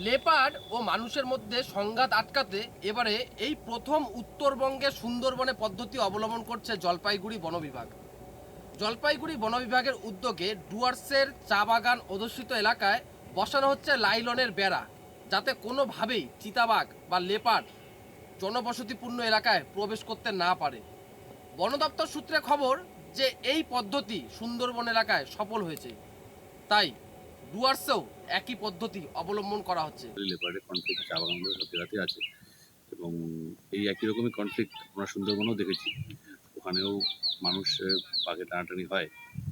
Leopard ও মানুষের মধ্যে সংঘাত আটকাতে এবারে এই প্রথম উত্তরবঙ্গে সুন্দরবনে পদ্ধতি অবলম্বন করছে জলপাইগুড়ি বন বিভাগ। জলপাইগুড়ি বন বিভাগের উদ্যোগে ডুয়ার্সের চা বাগান অধ্যুষিত এলাকায় বসানো হচ্ছে লাইলনের বেড়া, যাতে কোনোভাবেই চিতাবাঘ বা লেপার্ড জনবসতিপূর্ণ এলাকায় প্রবেশ করতে না পারে। বন দপ্তর সূত্রে খবর যে এই পদ্ধতি সুন্দরবন এলাকায় সফল হয়েছে, তাই ডুয়ার্সেও একই পদ্ধতি অবলম্বন করা হচ্ছে। লেপার্ডের কনফ্লিক্ট চা বাগানগুলো সব জায়গাতেই আছে এবং এই একই রকমই কনফ্লিক্ট আমরা সুন্দরবনেও দেখেছি। ওখানেও মানুষ বাঘে টানাটানি হয়,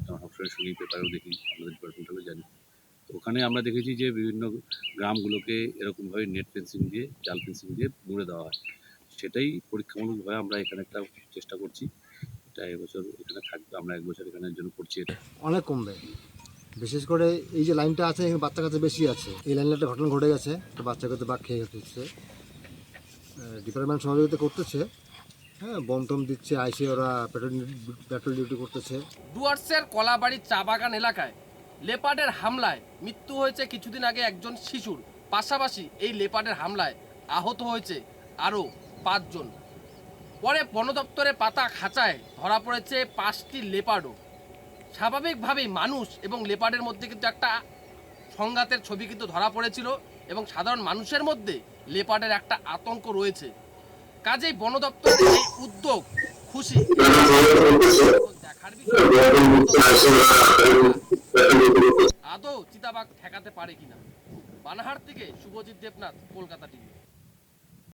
আমরা সবসময় শুনি, পেপারেও দেখি, আমাদের ডিপার্টমেন্টেও জানি। তো ওখানে আমরা দেখেছি যে বিভিন্ন গ্রামগুলোকে এরকমভাবে নেট ফেন্সিং দিয়ে, জাল ফেন্সিং দিয়ে মুড়ে দেওয়া হয়। সেটাই পরীক্ষামূলকভাবে আমরা এখানে একটা চেষ্টা করছি। এটা এবছর এখানে থাকবে, আমরা এক বছর এখানের জন্য করছি। এটা অনেক কমবে, বিশেষ করে এই যে লাইনটা আছে এখানে বাচ্চা কাচ্চা বেশি আছে। এই লাইনে একটা ঘটনা ঘটে গেছে, একটা বাচ্চা কাচ্চা বাঘ খেয়ে ফেলছে। ডিপার্টমেন্ট সহযোগিতা করতেছে, হ্যাঁ, বম টম দিচ্ছে, আইসে ওরা পেট্রোল ডিউটি করতেছে। ডুয়ার্সের কলাবাড়ি চা বাগান এলাকায় লেপার্ডের হামলায় মৃত্যু হয়েছে কিছুদিন আগে একজন শিশুর, পাশাপাশি এই লেপার্ডের হামলায় আহত হয়েছে আরও 5 জন। পরে বন দপ্তরের পাতা খাঁচায় ধরা পড়েছে 5টি লেপার্ডও। স্বাভাবিকভাবেই মানুষ এবং লেপার্ডের মধ্যে কিন্তু একটা সংঘাতের ছবি কিন্তু ধরা পড়েছিল এবং সাধারণ মানুষের মধ্যে লেপার্ডের একটা আতঙ্ক রয়েছে। কাজেই বন দপ্তরের এই উদ্যোগ খুশি। দেখার বিষয় আদৌ চিতাবাঘ ঠেকাতে পারে কিনা। বানাহার থেকে শুভজিৎ দেবনাথ, কলকাতা টিভি।